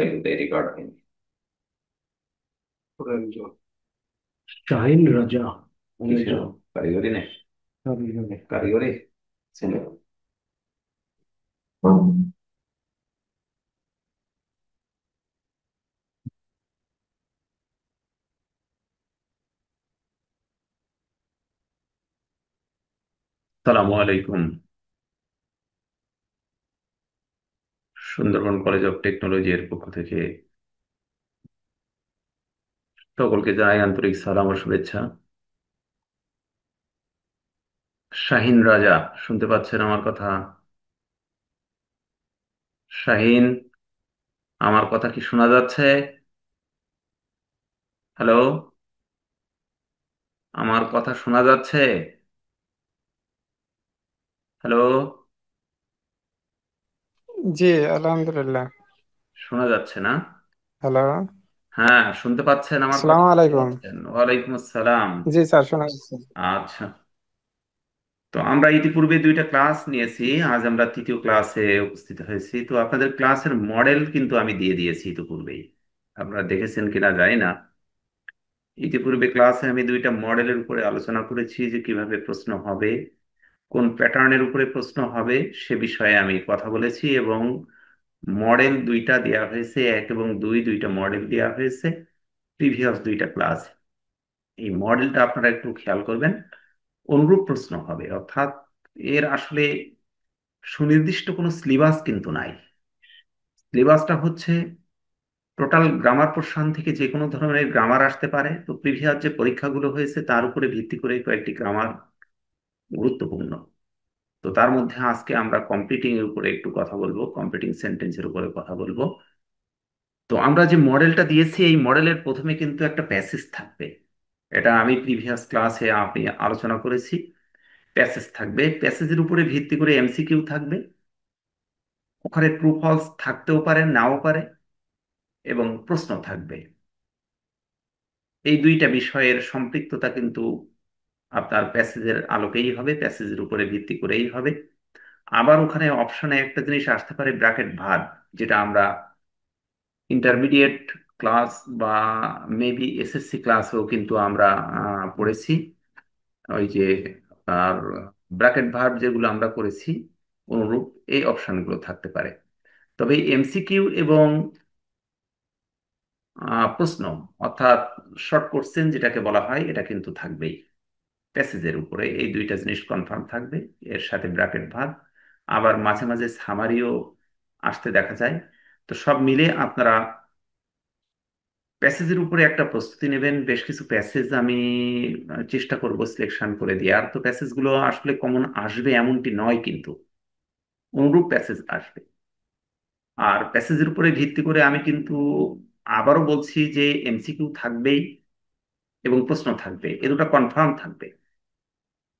they recording. Shahin রাজা কিসের কারিগরি না কারিগরি ছিল। সালামু আলাইকুম। সুন্দরবন কলেজ অফ টেকনোলজি এর পক্ষ থেকে সকলকে জানাই আন্তরিক সালাম ও শুভেচ্ছা। শাহিন রাজা, শুনতে পাচ্ছেন আমার কথা? শাহিন, আমার কথা কি শোনা যাচ্ছে? হ্যালো, আমার কথা শোনা যাচ্ছে? হ্যালো, জি, আলহামদুলিল্লাহ। শোনা যাচ্ছে না? হ্যালো। হ্যাঁ, শুনতে পাচ্ছেন আমার কথা? আসসালামু শুনতে আলাইকুম। পাচ্ছেন? ওয়ালাইকুম আসসালাম। জি স্যার, শোনা যাচ্ছে। আচ্ছা, তো আমরা ইতিপূর্বে দুইটা ক্লাস নিয়েছি, আজ আমরা তৃতীয় ক্লাসে উপস্থিত হয়েছি। তো আপনাদের ক্লাসের মডেল কিন্তু আমি দিয়ে দিয়েছি ইতিপূর্বেই, আপনারা দেখেছেন কিনা জানি না। ইতিপূর্বে ক্লাসে আমি দুইটা মডেলের উপরে আলোচনা করেছি যে কিভাবে প্রশ্ন হবে, কোন প্যাটার্নের উপরে প্রশ্ন হবে সে বিষয়ে আমি কথা বলেছি, এবং মডেল দুইটা দেওয়া হয়েছে, এক এবং দুই, দুইটা মডেল দেওয়া হয়েছে প্রিভিয়াস দুইটা ক্লাস। এই মডেলটা আপনারা একটু খেয়াল করবেন। অনুরূপ প্রশ্ন হবে, অর্থাৎ এর আসলে সুনির্দিষ্ট কোনো সিলেবাস কিন্তু নাই। সিলেবাসটা হচ্ছে টোটাল গ্রামার পোর্শন থেকে যে কোনো ধরনের গ্রামার আসতে পারে। তো প্রিভিয়াস যে পরীক্ষাগুলো হয়েছে তার উপরে ভিত্তি করে কয়েকটি গ্রামার গুরুত্বপূর্ণ। তো তার মধ্যে আজকে আমরা কম্পিটিং এর উপরে একটু কথা বলবো, কম্পিটিং সেন্টেন্সের উপরে কথা বলবো। তো আমরা যে মডেলটা দিয়েছি এই মডেলের প্রথমে কিন্তু একটা প্যাসেজ থাকবে। এটা আমি প্রিভিয়াস ক্লাসে আপনি আলোচনা করেছি। প্যাসেজ থাকবে, প্যাসেজের উপরে ভিত্তি করে এমসিকিউ থাকবে। ওখানে ট্রু ফলস থাকতেও পারে, নাও পারে, এবং প্রশ্ন থাকবে। এই দুইটা বিষয়ের সম্পৃক্ততা কিন্তু আপনার প্যাসেজের আলোকেই হবে, প্যাসেজের উপরে ভিত্তি করেই হবে। আবার ওখানে অপশনে একটা জিনিস আসতে পারে, ব্র্যাকেট ভার্ব, যেটা আমরা ইন্টারমিডিয়েট ক্লাস বা মেবি এসএসসি ক্লাসেও কিন্তু আমরা পড়েছি। ওই যে আর ব্র্যাকেট ভার্ব যেগুলো আমরা করেছি অনুরূপ এই অপশনগুলো থাকতে পারে। তবে এমসিকিউ এবং প্রশ্ন, অর্থাৎ শর্ট কোশ্চেন যেটাকে বলা হয়, এটা কিন্তু থাকবেই প্যাসেজের উপরে। এই দুইটা জিনিস কনফার্ম থাকবে, এর সাথে ব্র্যাকেট ভাগ, আবার মাঝে মাঝে সামারিও আসতে দেখা যায়। তো সব মিলে আপনারা প্যাসেজের উপরে একটা প্রস্তুতি নেবেন। বেশ কিছু প্যাসেজ আমি চেষ্টা করব সিলেকশন করে দেওয়ার। তো প্যাসেজগুলো আসলে কমন আসবে এমনটি নয়, কিন্তু অনুরূপ প্যাসেজ আসবে। আর প্যাসেজের উপরে ভিত্তি করে আমি কিন্তু আবারও বলছি যে এমসিকিউ থাকবেই এবং প্রশ্ন থাকবে, এ দুটো কনফার্ম থাকবে।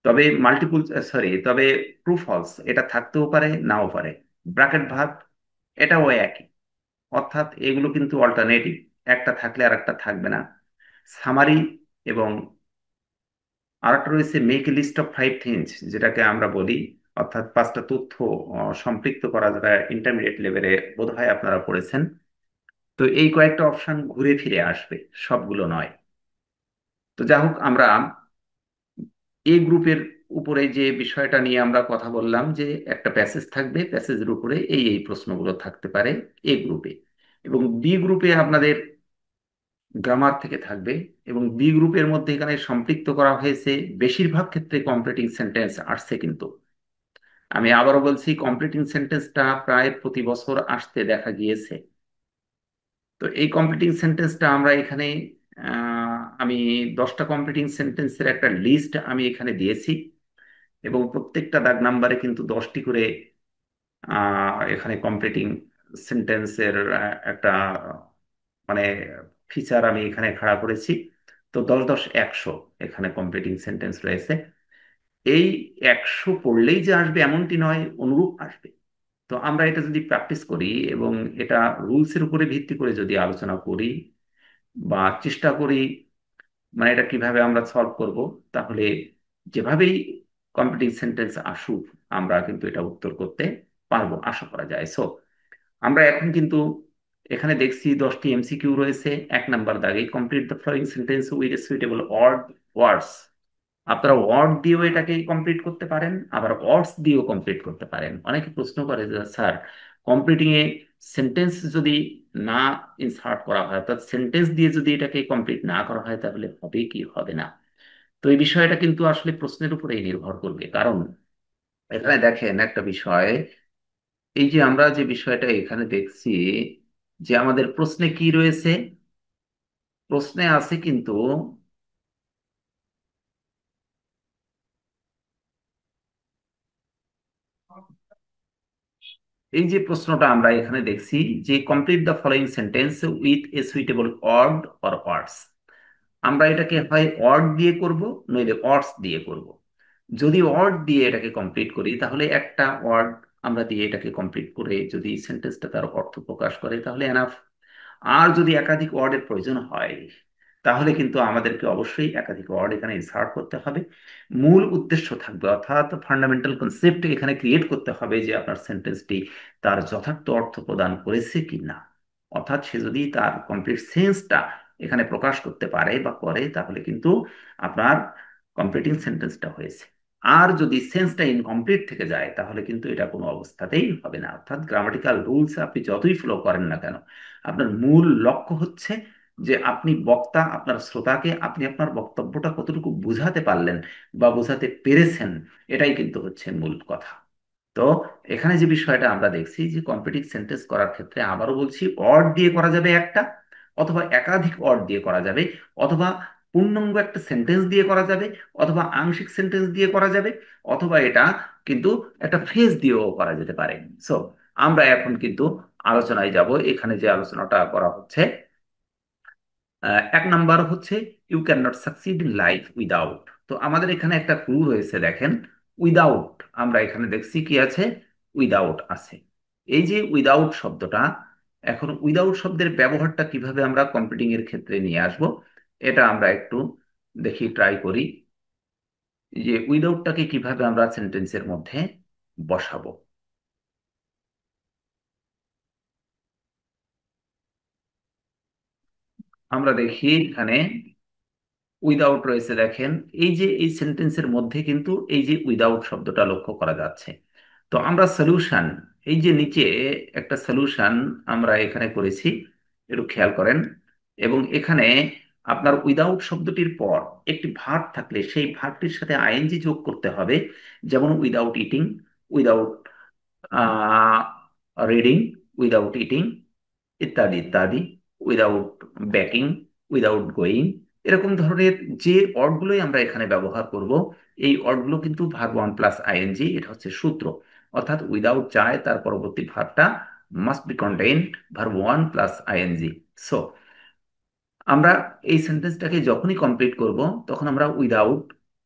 তবে মাল্টিপুল, তবে ট্রু ফলস এটা থাকতেও পারে, নাও পারে। ব্র্যাকেট ভাগ এটাও একই, অর্থাৎ এগুলো কিন্তু অল্টারনেটিভ, একটা থাকলে আর একটা থাকবে না। সামারি এবং আরেকটা রয়েছে make a list of 5 things, যেটাকে আমরা বলি, অর্থাৎ পাঁচটা তথ্য সম্পৃক্ত করা, যেটা ইন্টারমিডিয়েট লেভেলে বোধহয় আপনারা পড়েছেন। তো এই কয়েকটা অপশন ঘুরে ফিরে আসবে, সবগুলো নয়। তো যাই হোক, আমরা এই গ্রুপের উপরে যে বিষয়টা নিয়ে আমরা কথা বললাম, যে একটা প্যাসেজ থাকবে, প্যাসেজের উপরে এই এই প্রশ্নগুলো থাকতে পারে এ গ্রুপে। এবং বি গ্রুপে আপনাদের গ্রামার থেকে থাকবে। এবং বি গ্রুপের মধ্যে এখানে সম্পৃক্ত করা হয়েছে বেশিরভাগ ক্ষেত্রে কমপ্লিটিং সেন্টেন্স আসছে, কিন্তু আমি আবারও বলছি কমপ্লিটিং সেন্টেন্সটা প্রায় প্রতি বছর আসতে দেখা গিয়েছে। তো এই কমপ্লিটিং সেন্টেন্সটা আমরা এখানে আমি 10টা কমপ্লিটিং সেন্টেন্সের একটা লিস্ট আমি এখানে দিয়েছি, এবং প্রত্যেকটা দাগ নাম্বারে কিন্তু 10টি করে এখানে কমপ্লিটিং সেন্টেন্সের একটা মানে ফিচার আমি এখানে খাড়া করেছি। তো 10 10 100 এখানে কমপ্লিটিং সেন্টেন্স রয়েছে। এই 100 পড়লেই যে আসবে এমনটি নয়, অনুরূপ আসবে। তো আমরা এটা যদি প্র্যাকটিস করি এবং এটা রুলসের উপরে ভিত্তি করে যদি আলোচনা করি বা চেষ্টা করি, মানে এটা কিভাবে আমরা সলভ করব, তাহলে যেভাবেই কমপ্লিটিং সেন্টেন্স আসুক আমরা কিন্তু এটা উত্তর করতে পারবো, আশা করা যায়। সো আমরা এখন কিন্তু এখানে দেখছি 10টি এমসিকিউ রয়েছে। 1 নাম্বার দাগে, complete the following sentence with suitable words. আপনারা ওয়ার্ড দিয়েও এটাকে কমপ্লিট করতে পারেন, আবার ওয়ার্ডস দিয়েও কমপ্লিট করতে পারেন। অনেকে প্রশ্ন করে যে স্যার, কমপ্লিটিং এ সেন্টেন্স যদি না ইনসার্ট করা হয়, অর্থাৎ সেন্টেন্স দিয়ে যদি এটাকে কমপ্লিট না করা হয়, তাহলে হবে কি হবে না। তো এই বিষয়টা কিন্তু আসলে প্রশ্নের উপরেই নির্ভর করবে। কারণ এখানে দেখেন একটা বিষয়, এই যে আমরা যে বিষয়টা এখানে দেখছি, যে আমাদের প্রশ্নে কি রয়েছে, প্রশ্নে আছে কিন্তু এই যে প্রশ্নটা আমরা এখানে দেখছি, যে complete the following sentence with a suitable word or words. আমরা এটাকে হয় ওয়ার্ড দিয়ে করব, নইলে ওয়ার্ডস দিয়ে করব। যদি ওয়ার্ড দিয়ে এটাকে কমপ্লিট করি, তাহলে একটা ওয়ার্ড আমরা দিয়ে এটাকে কমপ্লিট করে যদি সেন্টেন্সটা তার অর্থ প্রকাশ করে, তাহলে এনাফ। আর যদি একাধিক ওয়ার্ডের প্রয়োজন হয়, তাহলে কিন্তু আমাদেরকে অবশ্যই একাধিক ওয়ার্ড এখানে ইনসার্ট করতে হবে। মূল উদ্দেশ্য থাকবে, অর্থাৎ ফান্ডামেন্টাল কনসেপ্ট এখানে ক্রিয়েট করতে হবে, যে আপনার সেন্টেন্সটি তার যথার্থ অর্থ প্রদান করেছে কি না। অর্থাৎ সে যদি তার কমপ্লিট সেন্সটা এখানে প্রকাশ করতে পারে বা করে, তাহলে কিন্তু আপনার কমপ্লিটিং সেন্টেন্সটা হয়েছে। আর যদি সেন্সটা ইনকমপ্লিট থেকে যায়, তাহলে কিন্তু এটা কোনো অবস্থাতেই হবে না। অর্থাৎ গ্রামাটিক্যাল রুলস আপনি যতই ফলো করেন না কেন, আপনার মূল লক্ষ্য হচ্ছে যে আপনি বক্তা, আপনার শ্রোতাকে আপনি আপনার বক্তব্যটা কতটুকু বোঝাতে পারলেন বা বোঝাতে পেরেছেন, এটাই কিন্তু হচ্ছে মূল কথা। তো এখানে যে বিষয়টা আমরা দেখছি, যে কম্পিটিটিভ সেন্টেন্স করার ক্ষেত্রে আবারও বলছি, ওয়ার্ড দিয়ে করা যাবে একটা, অথবা একাধিক ওয়ার্ড দিয়ে করা যাবে, অথবা পূর্ণাঙ্গ একটা সেন্টেন্স দিয়ে করা যাবে, অথবা আংশিক সেন্টেন্স দিয়ে করা যাবে, অথবা এটা কিন্তু একটা ফ্রেজ দিয়েও করা যেতে পারে। সো আমরা এখন কিন্তু আলোচনায় যাব। এখানে যে আলোচনাটা করা হচ্ছে, 1 নাম্বার হচ্ছে you can not succeed in life without. তো আমাদের এখানে একটা ক্লু রয়েছে, দেখেন, উইদাউট। আমরা এখানে দেখছি কি আছে, উইদাউট আছে। এই যে উইদাউট শব্দটা, এখন উইদাউট শব্দের ব্যবহারটা কিভাবে আমরা কম্পিউটিং এর ক্ষেত্রে নিয়ে আসব, এটা আমরা একটু দেখি, ট্রাই করি যে উইদাউটটাকে কিভাবে আমরা সেন্টেন্সের মধ্যে বসাবো। আমরা দেখি এখানে উইদাউট রয়েছে, দেখেন। এই যে এই সেন্টেন্সের মধ্যে কিন্তু এই যে উইদাউট শব্দটা লক্ষ্য করা যাচ্ছে। তো আমরা সলিউশন, এই যে নিচে একটা সলিউশন আমরা এখানে করেছি, একটু খেয়াল করেন। এবং এখানে আপনার উইদাউট শব্দটির পর একটি ভার্ব থাকলে সেই ভার্বটির সাথে আইএনজি যোগ করতে হবে। যেমন without eating, without reading, without eating, ইত্যাদি ইত্যাদি, উইদাউট ব্যাকিং, উইদাউট গোয়িং। এরকম ধরনের যে ওয়ার্ডগুলোই আমরা এখানে ব্যবহার করব, এই ওয়ার্ডগুলো কিন্তু ভার্ব ওয়ান প্লাস আইএনজি, এটা হচ্ছে সূত্র। অর্থাৎ উইদাউট চায় তার পরবর্তী ভার্বটা must be contained verb one plus ING. So আমরা এই সেন্টেন্সটাকে যখনই কমপ্লিট করব, তখন আমরা উইদাউট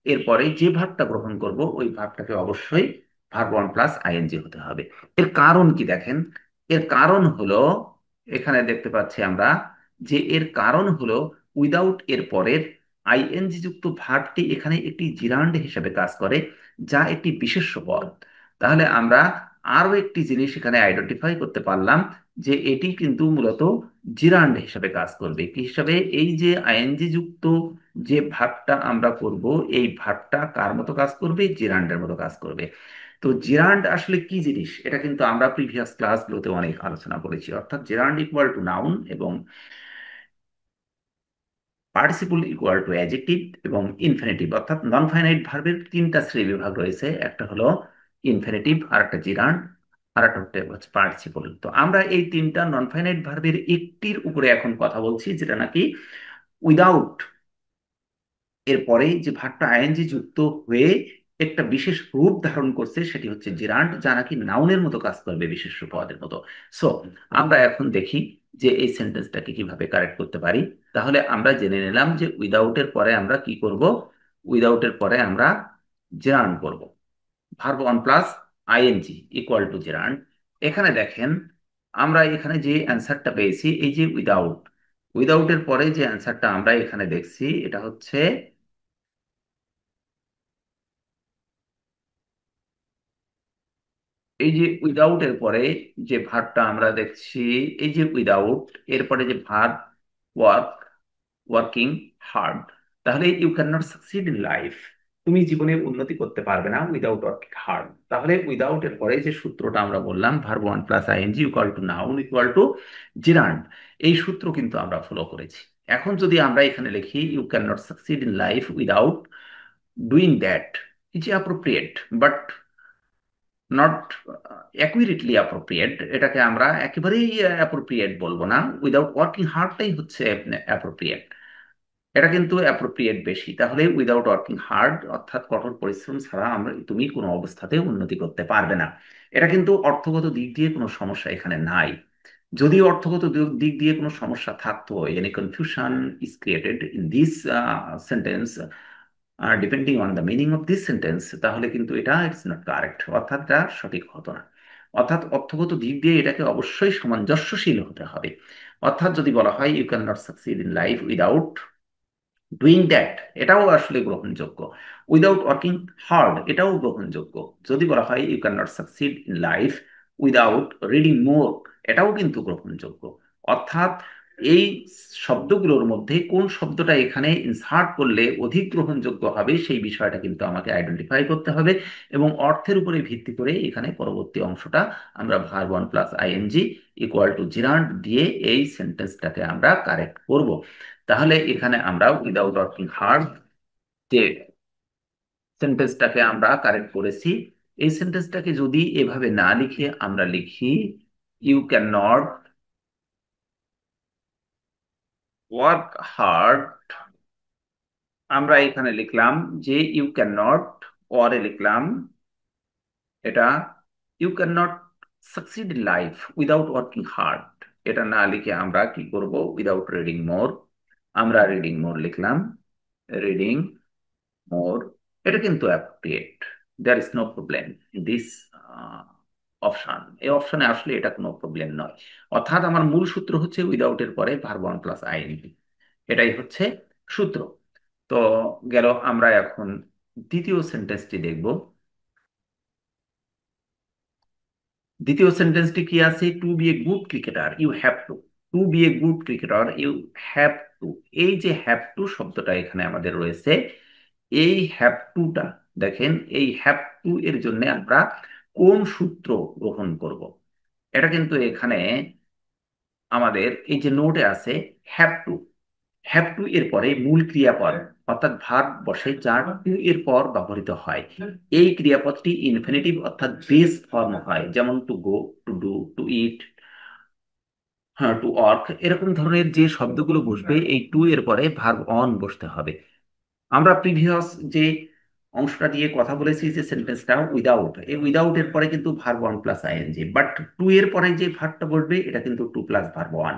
এরপরে যে ভার্বটা গ্রহণ করব, ওই ভার্বটাকে অবশ্যই ভার্ব ওয়ান প্লাস আইএনজি হতে হবে। এর কারণ কি দেখেন, এর কারণ হলো, এখানে দেখতে পাচ্ছি আমরা যে এর কারণ হলো উইদাউট এর পরের আইএনজি যুক্ত ভার্বটি এখানে একটি জিরান্ড হিসেবে কাজ করে, যা একটি বিশেষ্য পদ। তাহলে আমরা আরো একটি জিনিস এখানে আইডেন্টিফাই করতে পারলাম, যে এটি কিন্তু মূলত জিরান্ড হিসাবে কাজ করবে। কি হিসাবে? এই যে আইএনজি যুক্ত যে ভার্বটা আমরা করব, এই ভার্বটা কার মতো কাজ করবে? জিরান্ডের মতো কাজ করবে। তো জিরান্ড আসলে কি জিনিস, এটা কিন্তু আমরা প্রিভিয়াস ক্লাসগুলোতে অনেক আলোচনা করেছি। অর্থাৎ জিরান্ড ইকুয়াল টু নাউন, এবং পার্টিসিপল ইকুয়াল টু অ্যাডজেক্টিভ, এবং ইনফিনিটিভ। অর্থাৎ নন ফাইনাইট ভার্বের 3টা শ্রেণী বিভাগ রয়েছে, একটা হলো ইনফিনিটিভ, আর একটা জিরান্ড, আর একটা হচ্ছে পার্টিসিপল। তো আমরা এই 3টা নন ফাইনাইট ভার্বের একটির উপরে এখন কথা বলছি, যেটা নাকি উইদাউট এরপরে যে ভার্বটা আইএনজি যুক্ত হয়ে একটা বিশেষ রূপ ধারণ করছে, সেটি হচ্ছে জিরান্ড, যা নাকি নাউনের মতো কাজ করবে, বিশেষ্য পদের মতো। সো আমরা এখন দেখি যে এই সেন্টেন্সটাকে কিভাবে কারেক্ট করতে পারি। তাহলে আমরা জেনে নিলাম যে উইদাউটের পরে আমরা কি করব, উইদাউটের পরে আমরা জেরান্ড করব, verb one plus ING equal to gerund. এখানে দেখেন, আমরা এখানে যে অ্যান্সারটা পেয়েছি, এই যে উইদাউট, উইদাউটের পরে যে অ্যান্সারটা আমরা এখানে দেখছি, এটা হচ্ছে এই যে উইদাউট এর পরে যে ভার্বটা আমরা দেখছি, এই যে উইদাউট এরপরে যে ভার্ব ওয়ার্ক, ওয়ার্কিং হার্ড, তাহলে you can not succeed in life. তুমি জীবনে উন্নতি করতে পারবে না উইদাউট ওয়ার্কিং হার্ড। তাহলে উইদাউট এর পরে যে সূত্রটা আমরা বললাম, verb one plus ING equal to noun equal to gerund, এই সূত্র কিন্তু আমরা ফলো করেছি। এখন যদি আমরা এখানে লিখি you can not succeed in life without doing that, is appropriate but not accurately appropriate. এটাকে আমরা একেবারেই অ্যাপ্রোপ্রিয়েট বলবো না, উইদাউট ওয়ার্কিং হার্ডটাই হচ্ছে অ্যাপ্রোপ্রিয়েট। এটা কিন্তু অ্যাপ্রোপ্রিয়েট বেশি। তাহলে উইদাউট ওয়ার্কিং হার্ড অর্থাৎ কঠোর পরিশ্রম ছাড়া তুমি কোনো অবস্থাতে উন্নতি করতে পারবে না। এটা কিন্তু অর্থগত দিক দিয়ে কোনো সমস্যা এখানে নাই। যদি অর্থগত দিক দিয়ে কোনো সমস্যা থাকতো, any confusion is created in this sentence depending on the meaning of this sentence, তাহলে কিন্তু এটা ইটস নট কারেক্ট, অর্থাৎ এটা সঠিক হতো না। অর্থাৎ অর্থগত দিক দিয়ে এটাকে অবশ্যই সামঞ্জস্যশীল হতে হবে। অর্থাৎ যদি বলা হয় you can not succeed in life without doing that, এটাও আসলে গ্রহণযোগ্য। উইদাউট ওয়ার্কিং হার্ড, এটাও গ্রহণযোগ্য। যদি বলা হয় you can not succeed in life without reading more, এটাও কিন্তু গ্রহণযোগ্য। অর্থাৎ এই শব্দগুলোর মধ্যে কোন শব্দটা এখানে ইনসার্ট করলে অধিক গ্রহণযোগ্য হবে সেই বিষয়টা কিন্তু আমাকে আইডেন্টিফাই করতে হবে, এবং অর্থের উপরে ভিত্তি করে এখানে পরবর্তী অংশটা আমরা verb one plus ING equal to gerund দিয়ে এই সেন্টেন্সটাকে আমরা কারেক্ট করব। তাহলে এখানে আমরা উইদাউট ওয়ার্কিং হার্ড যে সেন্টেন্সটাকে আমরা কারেক্ট করেছি, এই সেন্টেন্সটাকে যদি এভাবে না লিখে আমরা লিখি you can not work hard, আমরা এখানে লিখলাম যে ইউ ক্যান নট, ওয়ারে লিখলাম এটা you can not succeed in life without working hard. এটা না লিখে আমরা কি করব, উইদাউট রিডিং মোর, আমরা রিডিং মোর লিখলাম, রিডিং মোর। এটা কিন্তু appropriate, there is no problem in this option. এই অপশনে আসলে এটা কোনো প্রবলেম নয়। অর্থাৎ আমার মূল সূত্র হচ্ছে উইদাউট এর পরে ভার্ব ওয়ান প্লাস আইএনজি, এটাই হচ্ছে সূত্র। তো গেল, আমরা এখন দ্বিতীয় সেন্টেন্সটি দেখব। দ্বিতীয় সেন্টেন্সটি কি আছে, to be a good cricketer you have to, to be a good cricketer you have to. এই যে হ্যাভ টু শব্দটা এখানে আমাদের রয়েছে, এই হ্যাভ টুটা দেখেন, এই হ্যাভ টু এর জন্য আমরা কোন সূত্র গ্রহণ করব, এটা কিন্তু এখানে আমাদের এই যে নোটে আছে হ্যাভ টু। হ্যাভ টু এর পরে মূল ক্রিয়াপদ অর্থাৎ ভার্ব বসে, যা টু এর পর ব্যবহৃত হয়। এই ক্রিয়াপদটি ইনফিনিটিভ অর্থাৎ বেস ফর্ম হয়, যেমন to go, to do, to eat, হ্যাঁ টু ওয়ার্ক, এরকম ধরনের যে শব্দগুলো বসবে এই টু এর পরে ভার্ব অন বসতে হবে। আমরা প্রিভিয়াস যে অংশটা দিয়ে কথা বলেছি যে সেন্টেন্সটা উইদাউট, এই উইদাউট এর পরে কিন্তু verb one plus ING, but to এর পরে যে ভার্বটা বসবে এটা কিন্তু to plus verb one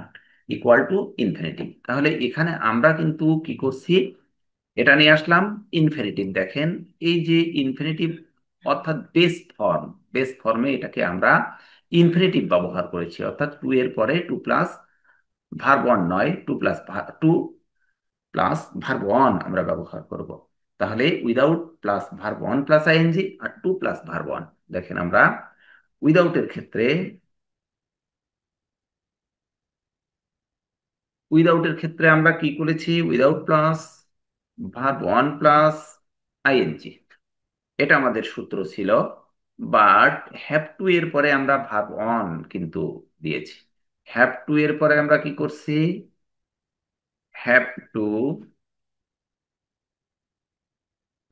equal to infinitive. তাহলে এখানে আমরা কিন্তু কি করছি, এটা নিয়ে আসলাম ইনফিনিটিভ। দেখেন এই যে ইনফিনিটিভ অর্থাৎ বেস ফর্ম, বেস ফর্মে এটাকে আমরা ইনফিনিটিভ ব্যবহার করেছি, অর্থাৎ টু এর পরে টু প্লাস ভার্ব ওয়ান নয়, to plus to plus verb one আমরা ব্যবহার করব। তাহলে without plus verb one plus ING আর টু প্লাস ভার্ব ওয়ান। দেখেন আমরা উইদাউটের ক্ষেত্রে, উইদাউটের ক্ষেত্রে আমরা কি করেছি, without plus verb one plus ING, এটা আমাদের সূত্র ছিল। বাট হ্যাভ টু এর পরে আমরা ভার্ব অন কিন্তু দিয়েছি। হ্যাভ টু এর পরে আমরা কি করছি, have to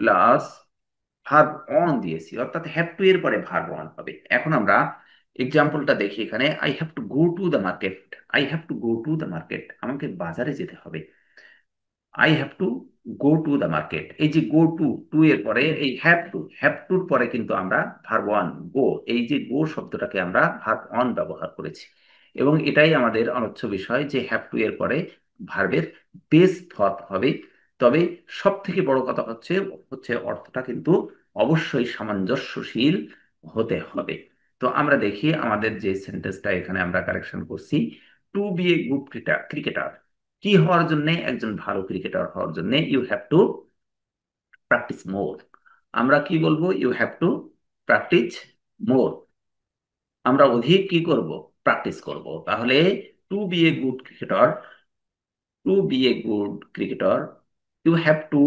plus verb on দিয়েছি, অর্থাৎ হ্যাভ টু এর পরে ভার্ব অন হবে। এখন আমরা এক্সাম্পলটা দেখি এখানে, I have to go to the market, I have to go to the market, আমাকে বাজারে যেতে হবে। I have to go to the market, এই যে গো টু, টু এর পরে এই হ্যাভ টু, হ্যাভ টুর পরে কিন্তু আমরা ভার্ব ওয়ান গো, এই যে গো শব্দটাকে আমরা ভার্ব অন ব্যবহার করেছি। এবং এটাই আমাদের আলোচ্য বিষয় যে হ্যাভ টু এর পরে ভার্বের বেস ফর্ম হবে। তবে সব থেকে বড় কথা হচ্ছে হচ্ছে অর্থটা কিন্তু অবশ্যই সামঞ্জস্যশীল হতে হবে। তো আমরা দেখি আমাদের যে সেন্টেন্সটা এখানে আমরা কারেকশন করছি, to be a good cricketer, কি হওয়ার জন্য, একজন ভালো ক্রিকেটার হওয়ার জন্য you have to practise more. আমরা কি বলবো, you have to practise more. আমরা অধিক কি করব? প্র্যাকটিস করব। তাহলে to be a good cricketer, to be a good cricketer you have to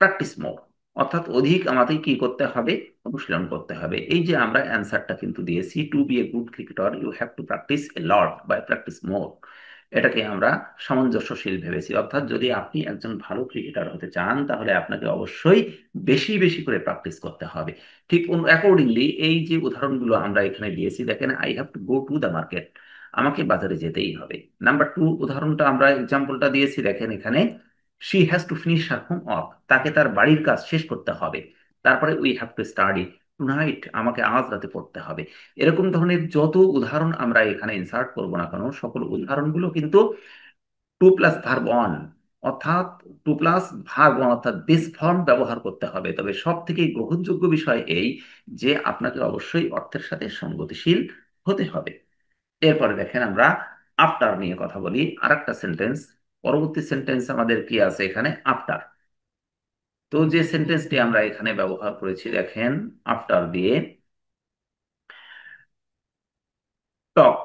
practise more. অর্থাৎ অধিক আমাদের কি করতে হবে? অনুশীলন করতে হবে। এই যে আমরা অ্যান্সারটা কিন্তু দিয়েছি, to be a good cricketer you have to practise a lot by practise more. এটাকে আমরা সামঞ্জস্যশীল ভেবেছি। অর্থাৎ যদি আপনি একজন ভালো ক্রিকেটার হতে চান তাহলে আপনাকে অবশ্যই বেশি বেশি করে প্র্যাকটিস করতে হবে। ঠিক অ্যাকর্ডিংলি এই যে উদাহরণগুলো আমরা এখানে দিয়েছি, দেখেন, I have to go to the market, আমাকে বাজারে যেতেই হবে। নাম্বার টু উদাহরণটা আমরা এক্সাম্পলটা দিয়েছি, দেখেন এখানে, she has to finish her home work, তাকে তার বাড়ির কাজ শেষ করতে হবে। তারপরে we have to study tonight, আমাকে আজ রাতে পড়তে হবে। এরকম ধরনের যত উদাহরণ আমরা এখানে ইনসার্ট করব না কেন, সকল উদাহরণগুলো কিন্তু টু প্লাস ভার্ব ওয়ান, অর্থাৎ টু প্লাস ভার্ব ওয়ান অর্থাৎ বেস ফর্ম ব্যবহার করতে হবে। তবে সব থেকে গ্রহণযোগ্য বিষয় এই যে আপনাকে অবশ্যই অর্থের সাথে সঙ্গতিশীল হতে হবে। এরপরে দেখেন আমরা আফটার নিয়ে কথা বলি, আরেকটা সেন্টেন্স। পরবর্তী সেন্টেন্স আমাদের কি আছে এখানে? আফটার। তো যে সেন্টেন্সটি আমরা এখানে ব্যবহার করেছি, দেখেন, আফটার দিয়ে, টক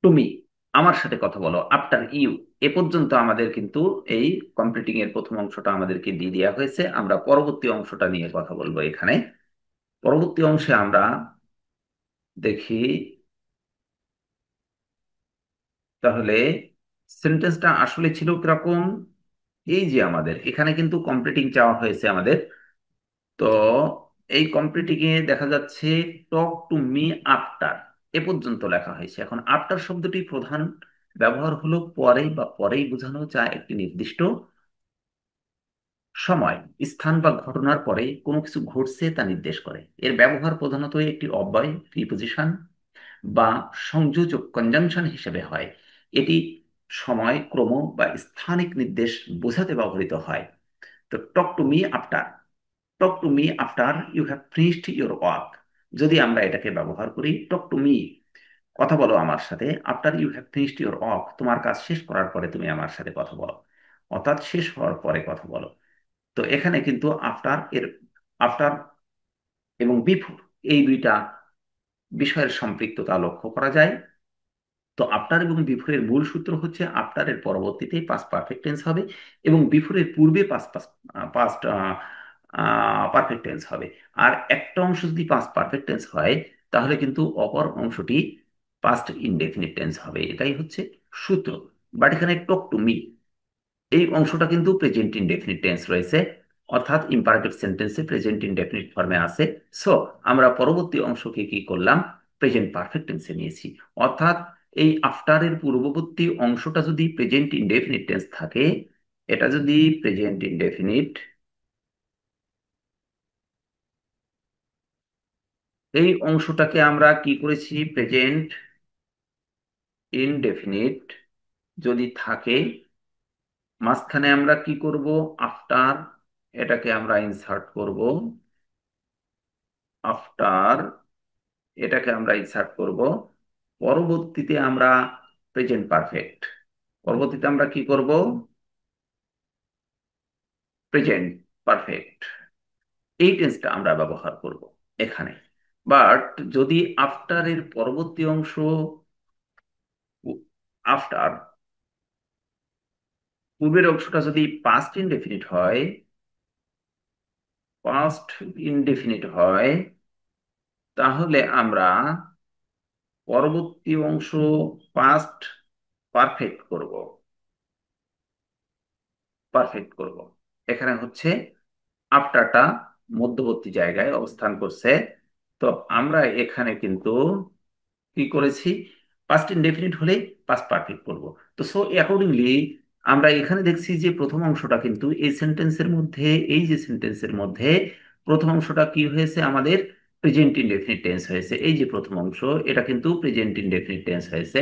টু মি, আমার সাথে কথা বলো, আফটার ইউ। এ পর্যন্ত আমাদের কিন্তু এই কমপ্লিটিং এর প্রথম অংশটা আমাদেরকে দিয়ে দেওয়া হয়েছে। আমরা পরবর্তী অংশটা নিয়ে কথা বলবো এখানে। পরবর্তী অংশে আমরা দেখি, তাহলে সেন্টেন্সটা আসলে ছিল কিরকম। এই যে আমাদের এখানে কিন্তু কমপ্লিটিং চাওয়া হয়েছে আমাদের। তো এই কমপ্লিটিং এ দেখা যাচ্ছে টক টু মি আফটার, এ পর্যন্ত লেখা হয়েছে। এখন আফটার শব্দটি প্রধান ব্যবহার হলো পরে বা পরেই বোঝানো যায় একটি নির্দিষ্ট সময়, স্থান বা ঘটনার পরে কোনো কিছু ঘটছে তা নির্দেশ করে। এর ব্যবহার প্রধানত একটি অব্যয়, প্রিপজিশন বা সংযোজক কনজাংশন হিসেবে হয়। এটি সময়, ক্রম বা স্থানিক নির্দেশ বোঝাতে ব্যবহৃত হয়। তো talk to me after, talk to me after you have finished your work. যদি আমরা এটাকে ব্যবহার করি, টক টু মি, কথা বলো আমার সাথে, after you have finished your work, তোমার কাজ শেষ করার পরে তুমি আমার সাথে কথা বলো, অর্থাৎ শেষ হওয়ার পরে কথা বলো। তো এখানে কিন্তু আফটার এর, আফটার এবং বিফোর, এই দুইটা বিষয়ের সম্পৃক্ততা লক্ষ্য করা যায়। তো আফটার এবং বিফোরের মূল সূত্র হচ্ছে আফটারের পরবর্তীতে পাস্ট পারফেক্ট টেন্স হবে এবং বিফোরের পূর্বে পাস্ট পাস্ট পারফেক্ট টেন্স হবে। আর একটা অংশ যদি পাস্ট পারফেক্ট টেন্স হয় তাহলে কিন্তু অপর অংশটি পাস্ট ইনডেফিনিট টেন্স হবে। এটাই হচ্ছে সূত্র। বাট এখানে টক টু মি, এই অংশটা কিন্তু প্রেজেন্ট ইনডেফিনিট টেন্স রয়েছে, অর্থাৎ ইম্পারেটিভ সেন্টেন্সে প্রেজেন্ট ইনডেফিনিট ফর্মে আছে। সো আমরা পরবর্তী অংশকে কি করলাম? প্রেজেন্ট পারফেক্ট টেন্সে নিয়েছি। অর্থাৎ এই আফটারের পূর্ববর্তী অংশটা যদি প্রেজেন্ট ইনডেফিনিট টেন্স থাকে, এটা যদি প্রেজেন্ট ইনডেফিনিট, এই অংশটাকে আমরা কি করেছি? প্রেজেন্ট ইনডেফিনিট যদি থাকে, মাঝখানে আমরা কি করব? আফটার, এটাকে আমরা ইনসার্ট করব, আফটার, এটাকে আমরা ইনসার্ট করব। পরবর্তীতে আমরা প্রেজেন্ট পারফেক্ট, পরবর্তীতে আমরা কি করব? প্রেজেন্ট পারফেক্ট, এই টেন্সটা আমরা ব্যবহার করব এখানে। বাট যদি আফটারের পরবর্তী অংশ, আফটার পূর্বের অংশটা যদি পাস্ট ইনডেফিনিট হয়, পাস্ট ইনডেফিনিট হয়, তাহলে আমরা পরবর্তী অংশ পাস্ট পারফেক্ট করব, পারফেক্ট করব। এখানে হচ্ছে আফটারটা মধ্যবর্তী জায়গায় অবস্থান করছে। তো আমরা এখানে কিন্তু কি করেছি? পাস্ট ইনডেফিনিট হলে পাস্ট পারফেক্ট করব। তো সো অ্যাকর্ডিংলি আমরা এখানে দেখছি যে প্রথম অংশটা কিন্তু এই সেন্টেন্সের মধ্যে, এই যে সেন্টেন্সের মধ্যে প্রথম অংশটা কি হয়েছে আমাদের? প্রেজেন্ট ইনডেফিনিট টেন্স হয়েছে। এই যে প্রথম অংশ, এটা কিন্তু প্রেজেন্ট ইনডেফিনিট টেন্স হয়েছে।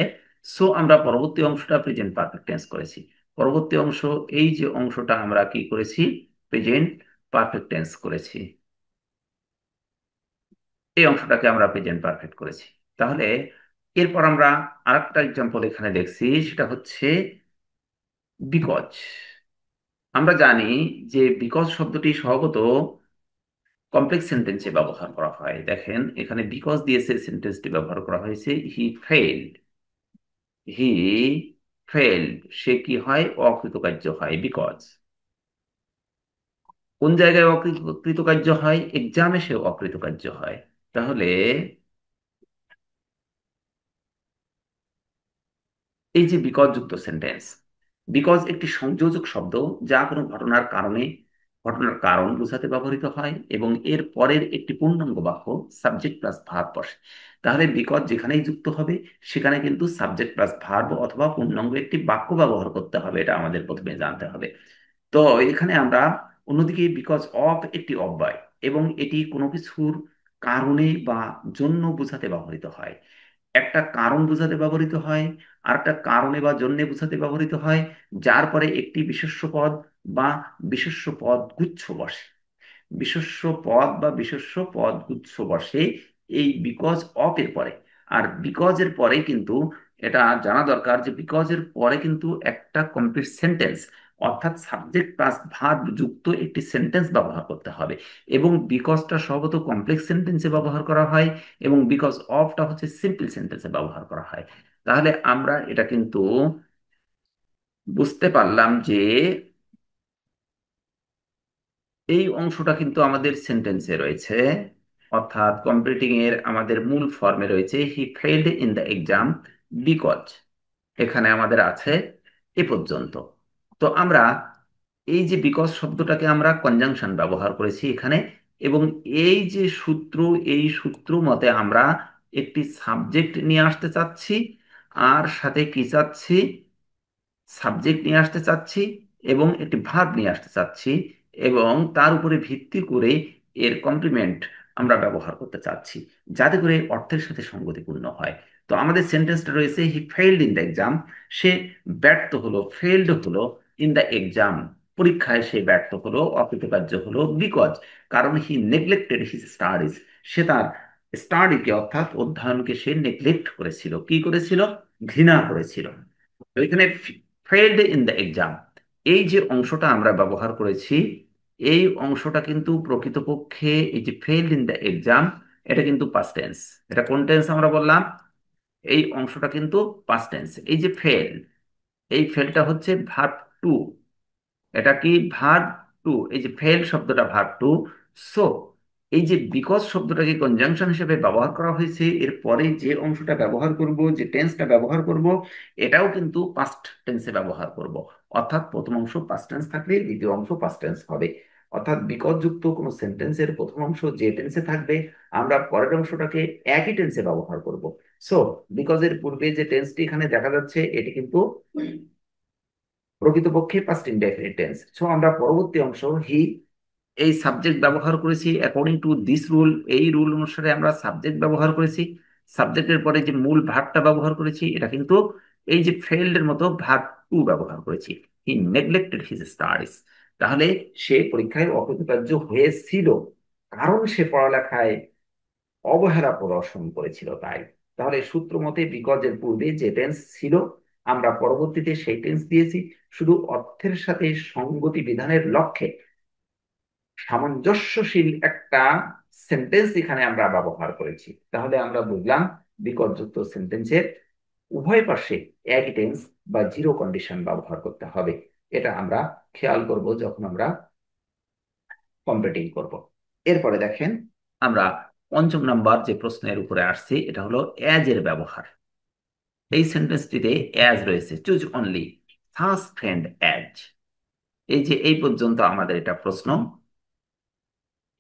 সো আমরা পরবর্তী অংশটা প্রেজেন্ট পারফেক্ট টেন্স করেছি। পরবর্তী অংশ, এই যে অংশটা আমরা কি করেছি? প্রেজেন্ট পারফেক্ট টেন্স করেছি। এই অংশটাকে আমরা প্রেজেন্ট পারফেক্ট করেছি। তাহলে এরপর আমরা আরেকটা এক্সাম্পল এখানে দেখছি, সেটা হচ্ছে বিকজ। আমরা জানি যে বিকজ শব্দটি স্বভাবত কমপ্লেক্স সেন্টেন্সে ব্যবহার করা হয়। দেখেন এখানে বিকজ দিয়েছে, সেন্টেন্সটি ব্যবহার করা হয়েছে হি ফেইল্ড। হি ফেইল্ড, সে কি হয়, অকৃতকার্য হয়, বিকজ। কোন জায়গায় অকৃতকার্য হয়? এক্সামে সে অকৃতকার্য হয়। তাহলে এই যে বিকজ যুক্ত সেন্টেন্স, বিকজ একটি সংযোজক শব্দ, যা কোনো ঘটনার কারণে, ঘটনার কারণ বোঝাতে ব্যবহৃত হয় এবং এর পরের একটি পূর্ণাঙ্গ বাক্য সাবজেক্ট প্লাস ভার্ব বসে। তাহলে বিকজ যেখানেই যুক্ত হবে সেখানে কিন্তু সাবজেক্ট প্লাস ভার্ব অথবা পূর্ণাঙ্গ একটি বাক্য ব্যবহার করতে হবে, এটা আমাদের প্রথমে জানতে হবে। তো এখানে আমরা অন্যদিকে বিকজ অফ একটি অব্যয় এবং এটি কোনো কিছুর কারণে বা জন্য বোঝাতে ব্যবহৃত হয়। একটা কারণ বোঝাতে ব্যবহৃত হয়, আর একটা কারণে বা জন্যে বোঝাতে ব্যবহৃত হয়, যার পরে একটি বিশেষ্য পদ বা বিশেষ্য পদ গুচ্ছ বসে। বিশেষ্য পদ বা বিশেষ্য পদ গুচ্ছ বসে এই বিকজ অফ এর পরে। আর বিকজ এর পরে কিন্তু এটা জানা দরকার যে বিকজ এর পরে কিন্তু একটা কমপ্লিট সেন্টেন্স, অর্থাৎ সাবজেক্ট প্লাস ভার্ব যুক্ত একটি সেন্টেন্স ব্যবহার করতে হবে। এবং বিকজটা স্বভাবত কমপ্লেক্স সেন্টেন্সে ব্যবহার করা হয় এবং বিকজ অফটা হচ্ছে সিম্পল সেন্টেন্সে ব্যবহার করা হয়। তাহলে আমরা এটা কিন্তু বুঝতে পারলাম যে এই অংশটা কিন্তু আমাদের সেন্টেন্সে রয়েছে, অর্থাৎ কম্পিটিং এর আমাদের মূল ফর্মে রয়েছে he failed in the exam because. এখানে আমাদের আছে এ পর্যন্ত। তো আমরা এই যে বিকজ শব্দটাকে আমরা কনজাংশন ব্যবহার করেছি এখানে, এবং এই যে সূত্র, এই সূত্র মতে আমরা একটি সাবজেক্ট নিয়ে আসতে চাচ্ছি, আর সাথে কি চাচ্ছি, সাবজেক্ট নিয়ে আসতে চাচ্ছি এবং একটি ভার্ব নিয়ে আসতে চাচ্ছি, এবং তার উপরে ভিত্তি করে এর কমপ্লিমেন্ট আমরা ব্যবহার করতে চাচ্ছি, যাতে করে অর্থের সাথে সঙ্গতিপূর্ণ হয়। তো আমাদের সেন্টেন্সটা রয়েছে হি ফেইল্ড ইন দ্য এক্সাম, সে ব্যর্থ হলো, ফেইল্ড হলো, ইন দ্য এক্সাম, পরীক্ষায় সে ব্যর্থ হলো, অকৃতকার্য হলো, বিকজ, কারণ হি নেগলেক্টেড হিজ স্টাডিজ, সে তার স্টাডিকে অর্থাৎ অধ্যয়নকে সে নেগলেক্ট করেছিল, কি করেছিল, ঘৃণা করেছিল। তো এখানে ফেইলড ইন দ্য এক্সাম, এই যে অংশটা আমরা ব্যবহার করেছি, এই অংশটা কিন্তু প্রকৃতপক্ষে এই যে ফেইলড ইন দ্য এক্সাম, এটা কিন্তু পাস্ট টেন্স। এটা কোন টেন্স আমরা বললাম? এই অংশটা কিন্তু পাস্ট টেন্স। এই যে ফেল, এই ফেলটা হচ্ছে ভার্ব টু। এটা কি? Verb two. এই যে ফেল শব্দটা ভার্ব টু। সো এই যে বিকজ শব্দটাকে কনজাংশন হিসেবে ব্যবহার করা হয়েছে, এর পরে যে অংশটা ব্যবহার করব, যে টেন্সটা ব্যবহার করব, এটাও কিন্তু পাস্ট টেন্সে ব্যবহার করব। অর্থাৎ প্রথম অংশ পাস্ট টেন্স থাকলে দ্বিতীয় অংশ পাস্ট টেন্স হবে। অর্থাৎ বিকজ যুক্ত কোনো সেন্টেন্সের প্রথম অংশ যে টেন্সে থাকবে, আমরা পরের অংশটাকে একই টেন্সে ব্যবহার করব। সো বিকজ এর পূর্বে যে টেন্সটি এখানে দেখা যাচ্ছে, এটি কিন্তু প্রকৃতপক্ষে পাস্ট ইনডেফিনিট টেন্স। সো আমরা পরবর্তী অংশ হি, এই সাবজেক্ট ব্যবহার করেছি অ্যাকর্ডিং টু দিস রুল। এই রুল অনুসারে আমরা সাবজেক্ট ব্যবহার করেছি, সাবজেক্টের পরে যে মূল ভার্বটা ব্যবহার করেছি, এটা কিন্তু এই যে ফেইল্ড এর মতো ভার্ব টু ব্যবহার করেছি। হি নেগলেক্টেড হিজ স্টাডিজ, তাহলে সে পরীক্ষায় অকৃতকার্য হয়েছিল, কারণ সে পড়ালেখায় অবহেলা প্রদর্শন করেছিল তাই। তাহলে সূত্র মতে বিকজ এর পূর্বে যে টেন্স ছিল, আমরা পরবর্তীতে সেই টেন্স দিয়েছি, শুধু অর্থের সাথে সঙ্গতি বিধানের লক্ষ্যে সামঞ্জস্যশীল একটা সেন্টেন্স এখানে আমরা ব্যবহার করেছি। তাহলে আমরা বুঝলাম বিকজ যুক্ত সেন্টেন্সের উভয় পাশে একই টেন্স বা জিরো কন্ডিশন ব্যবহার করতে হবে। এটা আমরা খেয়াল করব যখন আমরা কম্পিটিং করব। এরপরে দেখেন আমরা পঞ্চম নাম্বার যে প্রশ্নের উপরে আসছি, এটা হলো অ্যাজ এর ব্যবহার। এই সেন্টেন্সটিতে অ্যাজ রয়েছে, choose only such friend as. এই যে এই পর্যন্ত আমাদের এটা প্রশ্ন,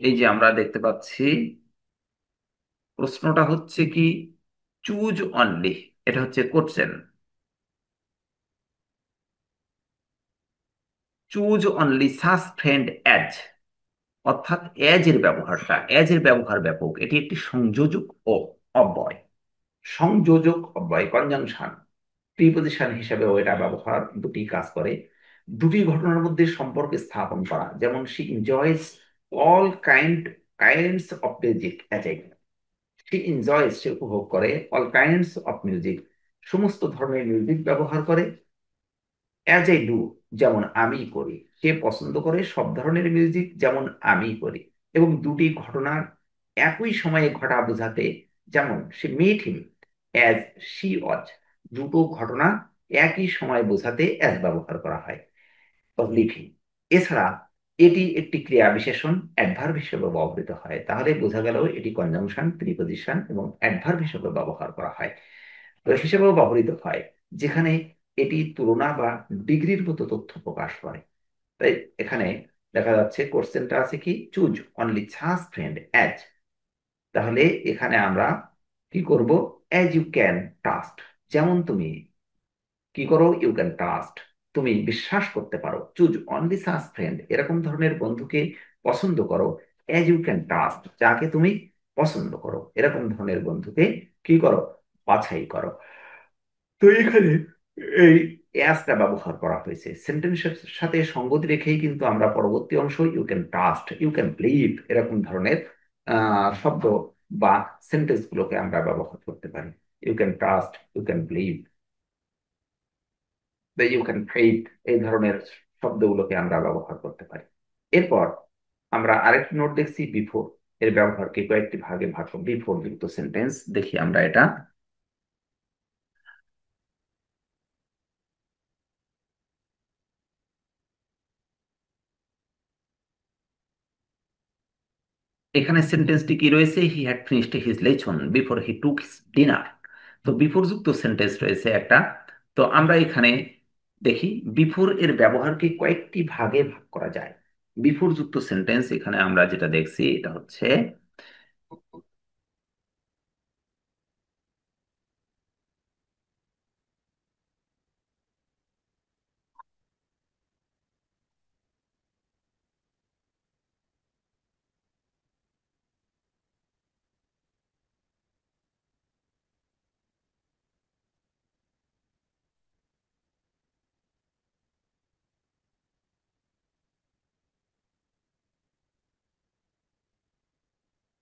এই যে আমরা দেখতে পাচ্ছি প্রশ্নটা হচ্ছে কি, চুজ অনলি, এটা হচ্ছে question. Choose only such friend as, অর্থাৎ অ্যাজ এর ব্যবহারটা, অ্যাজ এর ব্যবহার ব্যাপক, এটি একটি সংযোজক ও অব্যয়। সংযোজক অব্যয়, কনজাংশন, প্রিপজিশন হিসেবেও এটা ব্যবহার দুটি কাজ করে। দুটি ঘটনার মধ্যে সম্পর্ক স্থাপন করা, যেমন she enjoys all kinds of music as I, she enjoys সে উপভোগ করে, অল কাইন্ডস অফ মিউজিক সমস্ত ধরনের মিউজিক ব্যবহার করে, অ্যাজ আই ডু যেমন আমি করি, সে পছন্দ করে সব ধরনের মিউজিক যেমন আমি করি। এবং দুটি ঘটনার একই সময়ে ঘটা বোঝাতে, যেমন সে মেট হিম অ্যাজ শি ওয়াজ, দুটো ঘটনা একই সময় বোঝাতে অ্যাজ ব্যবহার করা হয় অফ লিভিং। এছাড়া এটি একটি ক্রিয়া বিশেষণ অ্যাডভার্ব হিসেবে ব্যবহৃত হয়, তাহলে বোঝা গেল এটি কনজাংশন, প্রিপজিশন এবং অ্যাডভার্ব হিসেবে ব্যবহার করা হয়, হিসেবেও ব্যবহৃত হয়, যেখানে এটি তুলনা বা ডিগ্রির মতো তথ্য প্রকাশ করে। তাই এখানে দেখা যাচ্ছে কোশ্চেনটা আছে কি, চুজ অনলি ছাস ফ্রেন্ড অ্যাজ। তাহলে এখানে আমরা কি করব, অ্যাজ ইউ ক্যান ট্রাস্ট, যেমন তুমি কি করো, ইউ ক্যান ট্রাস্ট, তুমি বিশ্বাস করতে পারো। চুজ অনলি সাস ফ্রেন্ড, এরকম ধরনের বন্ধুকে পছন্দ করো। অ্যাজ ইউ ক্যান ট্রাস্ট, যাকে তুমি পছন্দ করো, এরকম ধরনের বন্ধুকে কি করো, বাছাই করো। তো এখানে এই অ্যাজটা ব্যবহার করা হয়েছে সেন্টেন্সের সাথে সঙ্গতি রেখেই, কিন্তু আমরা পরবর্তী অংশ you can trust, you can believe এরকম ধরনের শব্দ বা সেন্টেন্স গুলোকে আমরা ব্যবহার করতে পারি। You can trust, you can believe, you can faith, এই ধরনের শব্দগুলোকে আমরা ব্যবহার করতে পারি। এরপর আমরা আরেকটি নোট দেখছি, বিফোর এর ব্যবহারকে কয়েকটি ভাগে ভাগ, বিফোর যুক্ত সেন্টেন্স দেখি আমরা এটা। এখানে সেন্টেন্সটি কি রয়েছে, হি had finished his lesson before he took his dinner. তো বিফোর যুক্ত সেন্টেন্স রয়েছে একটা। তো আমরা এখানে দেখি বিফোর এর ব্যবহারকে কয়েকটি ভাগে ভাগ করা যায়। বিফোর যুক্ত সেন্টেন্স এখানে আমরা যেটা দেখছি এটা হচ্ছে,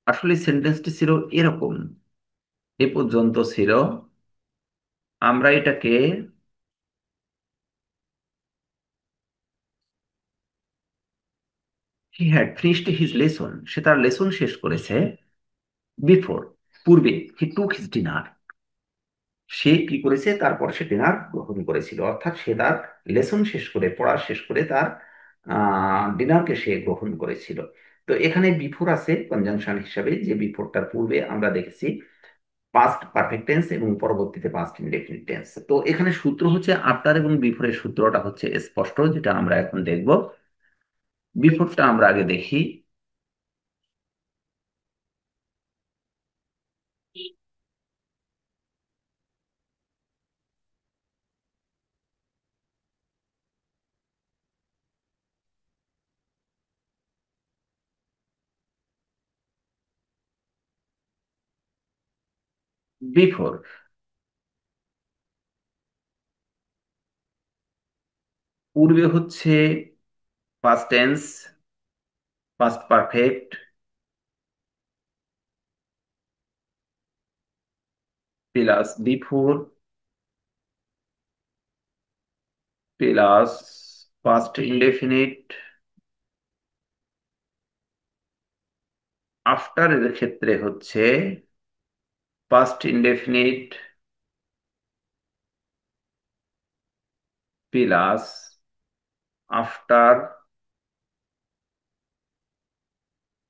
আসলে সেন্টেন্সটি ছিল এরকম, এ পর্যন্ত ছিল, আমরা এটাকে he had finished his lesson, সে তার লেসন শেষ করেছে, বিফোর পূর্বে, হি টুক হিজ ডিনার, সে কি করেছে, তারপর সে ডিনার গ্রহণ করেছিল, অর্থাৎ সে তার লেসন শেষ করে, পড়া শেষ করে তার ডিনারকে সে গ্রহণ করেছিল। তো এখানে বিফোর আছে কনজাংশন হিসাবে, যে বিফোরটার পূর্বে আমরা দেখেছি পাস্ট পারফেক্ট টেন্স এবং পরবর্তীতে পাস্ট ইনডেফিনিট টেন্স। তো এখানে সূত্র হচ্ছে আফটার এবং বিফোরের সূত্রটা হচ্ছে স্পষ্ট, যেটা আমরা এখন দেখব। বিফোরটা আমরা আগে দেখি। বিফোর পূর্বে হচ্ছে past tense, past perfect plus before plus past indefinite, after এর ক্ষেত্রে হচ্ছে past indefinite plus after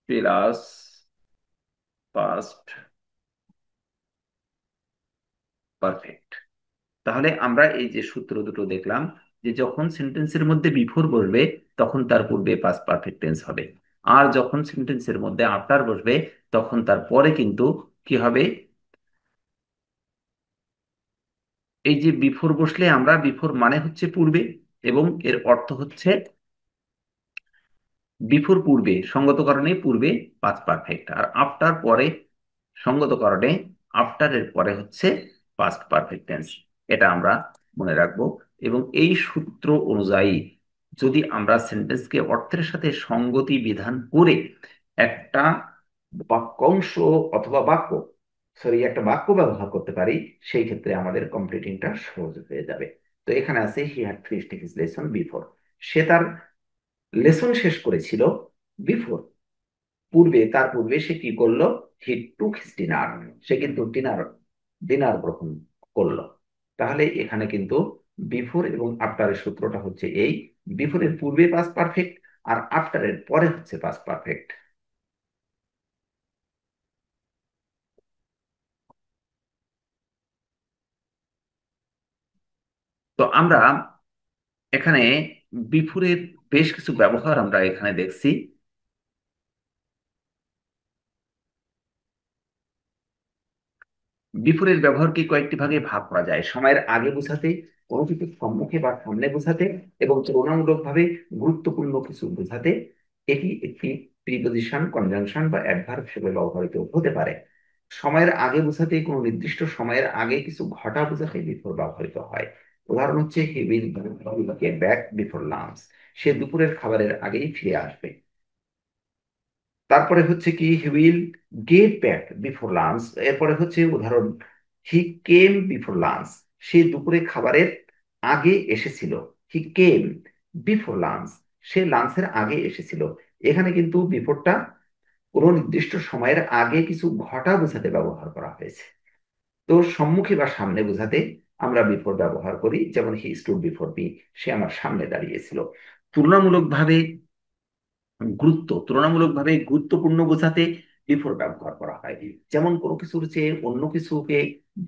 plus past perfect. তাহলে আমরা এই যে সূত্র দুটো দেখলাম, যে যখন সেন্টেন্সের মধ্যে বিফোর বসবে তখন তার পূর্বে পাস্ট পারফেক্ট টেন্স হবে, আর যখন সেন্টেন্সের মধ্যে আফটার বসবে তখন তার পরে কিন্তু কি হবে, এই যে বিফোর বসলে আমরা, বিফোর মানে হচ্ছে পূর্বে, এবং এর অর্থ হচ্ছে বিফোর পূর্বে, সঙ্গত কারণে পূর্বে পাস্ট পারফেক্ট, আর আফটার পরে সঙ্গত কারণে আফটার এর পরে হচ্ছে পাস্ট পারফেক্ট টেন্স। এটা আমরা মনে রাখবো। এবং এই সূত্র অনুযায়ী যদি আমরা সেন্টেন্সকে অর্থের সাথে সঙ্গতি বিধান করে একটা বাক্যাংশ অথবা বাক্য, একটা বাক্য ব্যবহার করতে পারি, সেই ক্ষেত্রে আমাদের কমপ্লিটিংটা সহজ হয়ে যাবে। তো এখানে আছে he had finished his lesson before, সে তার লেসন শেষ করেছিল বিফোর তার পূর্বে সে কি করলো? হি টুক হিজ ডিনার। সে কিন্তু ডিনার ডিনার গ্রহণ করলো। তাহলে এখানে কিন্তু বিফোর এবং আফটারের সূত্রটা হচ্ছে এই: বিফোরের পূর্বে পাস্ট পারফেক্ট, আর আফটারের পরে হচ্ছে পাস্ট পারফেক্ট। তো আমরা এখানে বিফোরের বেশ কিছু ব্যবহার আমরা এখানে দেখছি। বিফোরের ব্যবহারকে কয়েকটি ভাগে ভাগ করা যায়: সময়ের আগে বোঝাতে, কোনো কিছু সম্মুখে বা সামনে বোঝাতে, এবং তুলনামূলক ভাবে গুরুত্বপূর্ণ কিছু বোঝাতে। এটি একটি প্রিপজিশন, কনজাংশন বা অ্যাডভার্ব হিসেবে ব্যবহৃত হতে পারে। সময়ের আগে বোঝাতে, কোনো নির্দিষ্ট সময়ের আগে কিছু ঘটা বোঝাতে বিফোর ব্যবহৃত হয়। উদাহরণ হচ্ছে he will get back before lunch. সে দুপুরের খাবারের আগেই ফিরে আসবে। তারপরে হচ্ছে কি, he will get back before lunch. এরপরে হচ্ছে উদাহরণ, হি কেম বিফোর লাঞ্চ। সে দুপুরে খাবারের আগে এসেছিল। হি কেম বিফোর লাঞ্চ। সে লাঞ্চের আগে এসেছিল। এখানে কিন্তু বিফোরটা কোনো নির্দিষ্ট সময়ের আগে কিছু ঘটা বোঝাতে ব্যবহার করা হয়েছে। তো সম্মুখে বা সামনে বোঝাতে আমরা বিফোর ব্যবহার করি, যেমন হি স্টুড বিফোর মি। সে আমার সামনে দাঁড়িয়েছিল। তুলনামূলকভাবে তুলনামূলকভাবে গুরুত্বপূর্ণ বোঝাতে বিফোর ব্যবহার করা হয়। যেমন কোনো কিছুর চেয়ে অন্য কিছুকে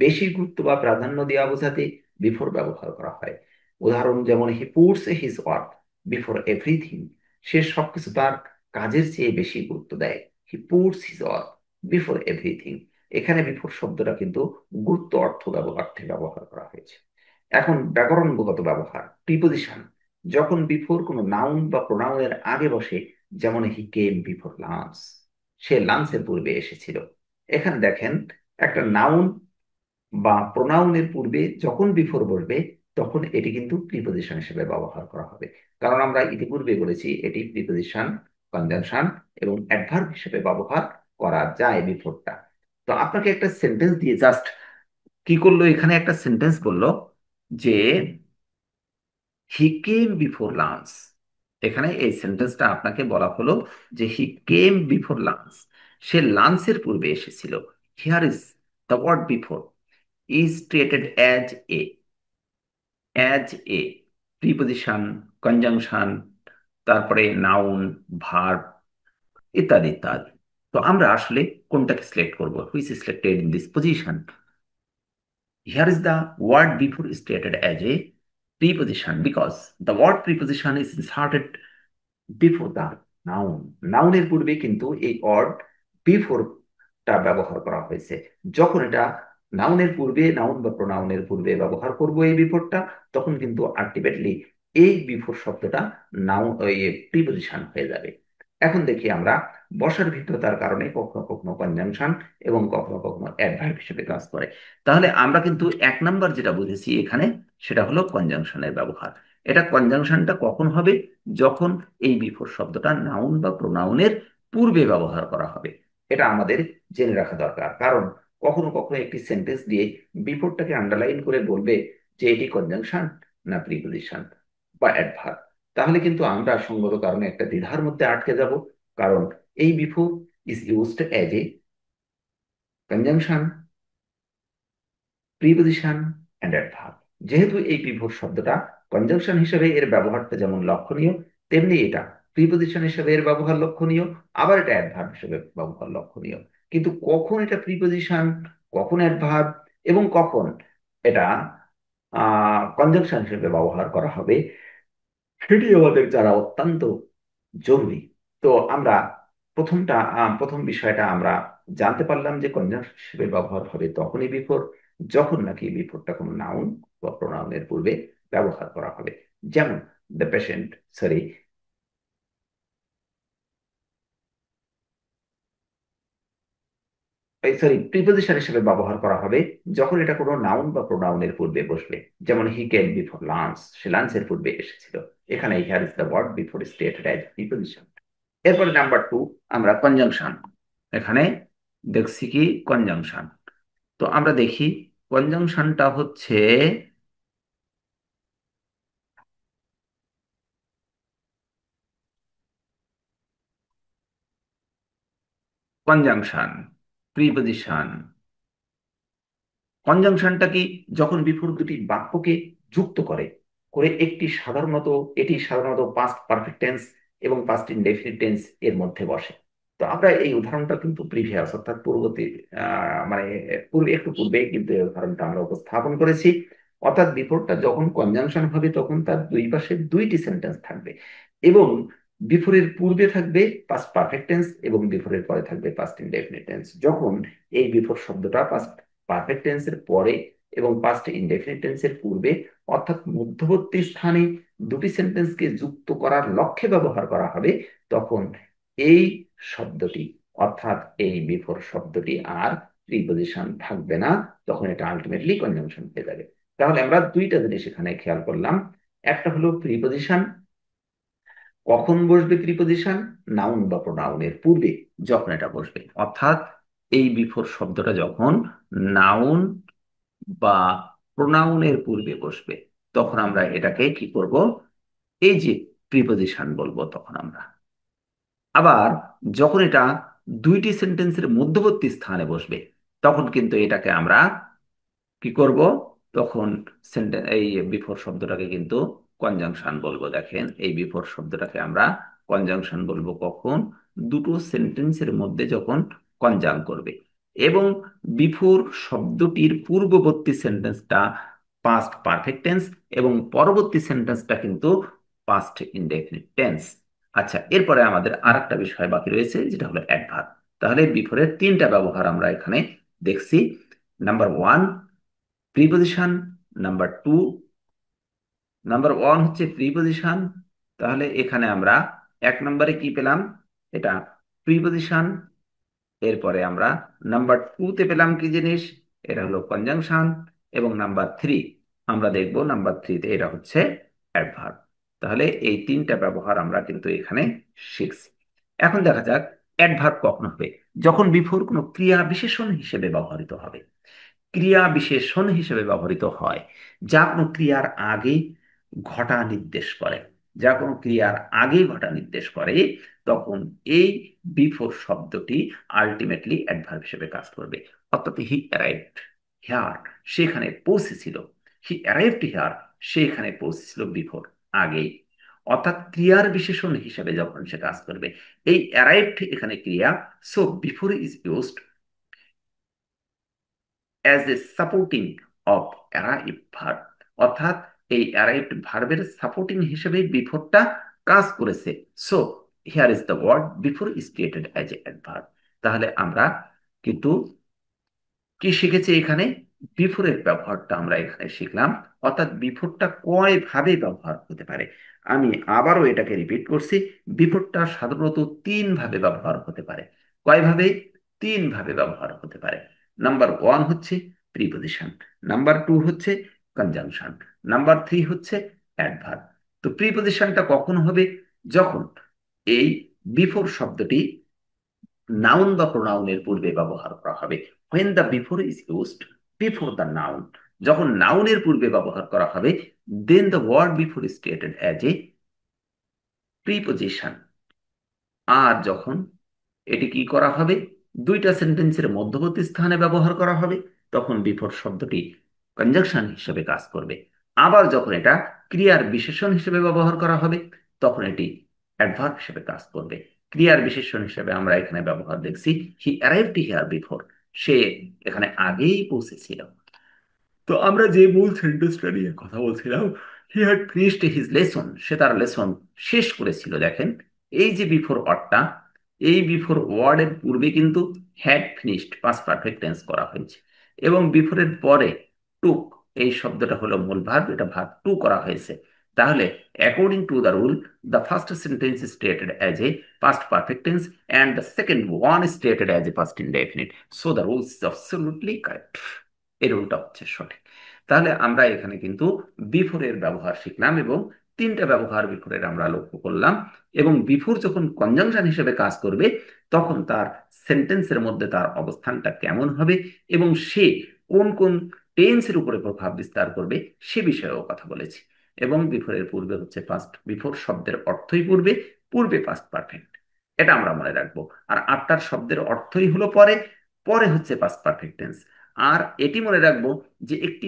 বেশি গুরুত্ব বা প্রাধান্য দেওয়া বোঝাতে বিফোর ব্যবহার করা হয়। উদাহরণ যেমন, he puts his work before everything. সে সবকিছু তার কাজের চেয়ে বেশি গুরুত্ব দেয়। He puts his work before everything. এখানে বিফোর শব্দটা কিন্তু গুরুত্ব অর্থে ব্যবহার করা হয়েছে। এখন ব্যাকরণগত ব্যবহার, প্রিপোজিশন। যখন বিফোর কোনো নাউন বা প্রোনাউনের আগে বসে, যেমন হি কেম বিফোর লাঞ্চ। সে লাঞ্চের পূর্বে এসেছিল। এখানে দেখেন, একটা নাউন বা প্রোনাউনের পূর্বে যখন বিফোর বসবে, তখন এটি কিন্তু প্রিপোজিশন হিসেবে ব্যবহার করা হবে। কারণ আমরা ইতিপূর্বে বলেছি এটি প্রিপোজিশন, কনজাংশন এবং অ্যাডভার্ব হিসেবে ব্যবহার করা যায় বিফোরটা। তো আপনাকে একটা সেন্টেন্স দিয়ে জাস্ট কি করলো, এখানে একটা সেন্টেন্স বললো যে হি কেম বিফোর লাঞ্চ। এখানে এই সেন্টেন্সটা আপনাকে বলা হলো যে হি কেম বিফোর লাঞ্চ। সে লাঞ্চের পূর্বে এসেছিল। Here is the word before is treated as a preposition, conjunction, তারপরে নাউন, ভার্ব ইত্যাদি ইত্যাদি। তো আমরা আসলে কোনটাকে সিলেক্ট করব? Which is selected in this position? Here is the word before is stated as a preposition because the word preposition is inserted before the noun. নাউনের পূর্বে কিন্তু এই অড বিফোরটা ব্যবহার করা হয়েছে। যখন এটা নাউনের পূর্বে, নাউন বা প্রোনাউনের পূর্বে ব্যবহার করব এই বিফোরটা, তখন কিন্তু আলটিমেটলি এই বিফোর শব্দটা নাউন, ওই প্রিপজিশন হয়ে যাবে। এখন দেখি আমরা বসার ভিন্নতার কারণে কখনো কখনো কনজাংশন এবং কখনো কখনো অ্যাডভার্ব হিসেবে কাজ করে। তাহলে আমরা কিন্তু এক নাম্বার যেটা বুঝেছি এখানে, সেটা হলো কনজাংশনের ব্যবহার। এটা কনজাংশনটা কখন হবে? যখন এই বিফোর শব্দটা নাউন বা প্রোনাউনের পূর্বে ব্যবহার করা হবে। এটা আমাদের জেনে রাখা দরকার, কারণ কখনো কখনো একটি সেন্টেন্স দিয়ে বিফোরটাকে আন্ডারলাইন করে বলবে যে এটি কনজাংশন না প্রিপজিশন বা অ্যাডভার্ব। তাহলে কিন্তু আমরা সঙ্গত কারণে একটা দ্বিধার মধ্যে আটকে যাব, কারণ এই before is used as a conjunction, preposition and adverb. যেহেতু এই পিভট শব্দটা কনজাংশন হিসেবে এর ব্যবহারটা যেমন লক্ষণীয়, তেমনি এটা প্রিপজিশন হিসেবে এর ব্যবহার লক্ষণীয়, আবার এটা অ্যাডভার্ব হিসেবে ব্যবহার লক্ষণীয়। কিন্তু কখন এটা প্রিপজিশন, কখন অ্যাডভার্ব এবং কখন এটা কনজাংশন হিসেবে ব্যবহার করা হবে, সেটি আমাদের জানা অত্যন্ত জরুরি। তো আমরা প্রথম বিষয়টা আমরা জানতে পারলাম যে কনজাংশন হিসেবে ব্যবহার হবে তখনই বিফোর, যখন নাকি বিফোরটা কোনো নাউন বা প্রোনাউনের পূর্বে ব্যবহার করা হবে। যেমন দ্য পেশেন্ট, সরি, প্রিপোজিশন হিসেবে ব্যবহার করা হবে যখন এটা কোনো নাউন বা প্রোনাউনের পূর্বে বসবে। যেমন হি কেম বিফোর লাঞ্চ, সে লাঞ্চের পূর্বে এসেছিল। এখানে here is the word before stated as preposition. এরপরে নাম্বার টু, আমরা কনজাংশন। এখানে দেখছি কি কনজাংশন। তো আমরা দেখি কনজাংশনটা হচ্ছে কনজাংশন, প্রিপজিশন। কনজাংশনটা কি? যখন বিপরীত দুটি বাক্যকে যুক্ত করে করে একটি সাধারণত এটি সাধারণত পাস্ট পারফেক্ট টেন্স এবং পাস্ট ইনডেফিনিট টেন্স এর মধ্যে বসে। তো আমরা এই উদাহরণটা কিন্তু প্রিভিয়াস অর্থাৎ পূর্ববর্তী মানে একটু পূর্বে কিন্তু এই উদাহরণটা আমরা উপস্থাপন করেছি। অর্থাৎ বিপরীতটা যখন কনজাংশন হবে তখন তার দুই পাশে দুইটি সেন্টেন্স থাকবে এবং বিফোরের পূর্বে থাকবে পাস্ট পারফেক্ট টেন্স এবং বিফোরের পরে থাকবে পাস্ট ইনডেফিনিট টেন্স। যখন এই বিফোর শব্দটা পাস্ট পারফেক্ট টেন্সের পরে এবং পাস্ট ইনডেফিনিট টেন্সের পূর্বে অর্থাৎ মধ্যবর্তী স্থানে দুটি সেন্টেন্সকে যুক্ত করার লক্ষ্যে ব্যবহার করা হবে, তখন এই শব্দটি অর্থাৎ এই বিফোর শব্দটি আর প্রিপজিশন থাকবে না, তখন এটা আলটিমেটলি কনজাংশন হয়ে যাবে। তাহলে আমরা দুইটা জিনিস এখানে খেয়াল করলাম। একটা হলো প্রিপজিশন, কখন বসবে প্রিপজিশন? নাউন বা প্রোনাউনের পূর্বে যখন এটা বসবে, অর্থাৎ এই বিফোর শব্দটা যখন নাউন বা প্রোনাউনের পূর্বে বসবে তখন আমরা এটাকে কি করব? এই যে প্রিপজিশন বলবো তখন আমরা। আবার যখন এটা দুইটি সেন্টেন্সের মধ্যবর্তী স্থানে বসবে তখন কিন্তু এটাকে আমরা কি করব? তখন এই বিফোর শব্দটাকে কিন্তু কনজাংশন বলবো। দেখেন, এই বিফোর শব্দটাকে আমরা কনজাংশন বলবো কখন? দুটো সেন্টেন্সের মধ্যে যখন কনজাং করবে এবং বিফোর শব্দটির পূর্ববর্তী সেন্টেন্সটা পাস্ট পারফেক্ট টেন্স এবং পরবর্তী সেন্টেন্সটা কিন্তু পাস্ট ইনডেফিনিট টেন্স। আচ্ছা, এরপরে আমাদের আরেকটা বিষয় বাকি রয়েছে যেটা হলো অ্যাডভার্ব। তাহলে বিফোরের তিনটা ব্যবহার আমরা এখানে দেখছি। Number one preposition, number two, number one হচ্ছে প্রিপজিশন। তাহলে এখানে আমরা এক নম্বরে কি পেলাম? এটা প্রিপজিশন। এরপরে আমরা নাম্বার টুতে পেলাম কি জিনিস? এটা হলো কনজাংশন। এবং নাম্বার থ্রি আমরা দেখব, নাম্বার থ্রিতে এটা হচ্ছে অ্যাডভার্ব। তাহলে এই তিনটা ব্যবহার আমরা কিন্তু এখানে শিখছি। এখন দেখা যাক অ্যাডভার্ব কখন হবে। যখন বিফোর কোনো ক্রিয়া বিশেষণ হিসেবে ব্যবহৃত হবে। ক্রিয়া বিশেষণ হিসেবে ব্যবহৃত হয় যা কোনো ক্রিয়ার আগে ঘটা নির্দেশ করে, যা কোনো ক্রিয়ার আগে ঘটা নির্দেশ করে, তখন এই বিফোর শব্দটি আলটিমেটলি অ্যাডভার্ব হিসেবে কাজ করবে। অর্থাৎ হি অ্যারাইভড হিয়ার, সেখানে পৌঁছেছিল। হি অ্যারাইভড হিয়ার, সেখানে পৌঁছেছিল বিফোর, আগেই। অর্থাৎ ক্রিয়ার বিশেষণ হিসেবে যখন সে কাজ করবে, এই অ্যারাইভড এখানে ক্রিয়া। So before is used as a supporting of arrive verb. অর্থাৎ এই অ্যারাইভড ভার্বের সাপোর্টিং হিসেবে বিফোরটা কাজ করেছে। So here is the word before is created as an adverb. তাহলে আমরা কিন্তু কি শিখেছি এখানে? বিফোরের ব্যবহারটা আমরা এখানে শিখলাম। অর্থাৎ বিফোরটা কয় ভাবে ব্যবহার হতে পারে। আমি আবারও এটাকে রিপিট করছি, বিফোরটা সাধারণত তিন ভাবে ব্যবহার হতে পারে। কয় ভাবে? তিন ভাবে ব্যবহার হতে পারে। নাম্বার ওয়ান হচ্ছে প্রিপজিশন, নাম্বার টু হচ্ছে কনজাংশন, নাম্বার থ্রি হচ্ছে অ্যাডভার্ব। তো প্রিপজিশনটা কখন হবে? যখন এই বিফোর শব্দটি নাউন বা প্রোনাউনের পূর্বে ব্যবহার করা হবে। when the before is used before the noun, যখন নাউনের পূর্বে ব্যবহার করা হবে, then the word before is stated as a preposition। আর যখন এটি কি করা হবে? দুইটা সেন্টেন্সের মধ্যবর্তী স্থানে ব্যবহার করা হবে, তখন বিফোর শব্দটি কনজাংশন হিসেবে কাজ করবে। আবার যখন এটা ক্রিয়ার বিশেষণ হিসেবে ব্যবহার করা হবে, তখন এটি অ্যাডভার্ব হিসেবে কাজ করবে। ক্রিয়ার বিশেষণ হিসেবে আমরা এখানে ব্যবহার দেখছি হি অ্যারাইভড হিয়ার বিফোর, সে এখানে আগেই পৌঁছেছিল। তো আমরা যে মূল সেন্টেন্সটা নিয়ে কথা বলছিলাম, he had finished his lesson, সে তার লেসন শেষ করেছিল। দেখেন, এই যে বিফোর ওয়ার্ডটা, এই বিফোর ওয়ার্ডের পূর্বে কিন্তু had finished past perfect tense করা হয়েছে এবং বিফোরের পরে টুক, এই শব্দটা হলো মূল ভার্ব, এটা ভার্ব টু করা হয়েছে। তাহলে according to the rule, the first sentence is stated as a past perfect tense and the second one is stated as a past indefinite, so the rule is absolutely correct। এই রুলটা হচ্ছে সঠিক। তাহলে আমরা এখানে কিন্তু বিফোর এর ব্যবহার শিখলাম এবং তিনটা ব্যবহার বিফোরের আমরা লক্ষ্য করলাম। এবং বিফোর যখন কনজাংশন হিসেবে কাজ করবে তখন তার সেন্টেন্সের মধ্যে তার অবস্থানটা কেমন হবে এবং সে কোন কোন টেন্সের উপরে প্রভাব বিস্তার করবে সে বিষয়েও কথা বলেছি। এবং বিফোরের পূর্বে হচ্ছে পাস্ট, বিফোর শব্দের অর্থই পূর্বে, পূর্বে পাস্ট পারফেক্ট। এটা আমরা মনে রাখবো। আর আটটার শব্দের অর্থই হলো পরে, পরে হচ্ছে পাস্ট পারফেক্ট টেন্স। আর এটি মনে রাখবো যে একটি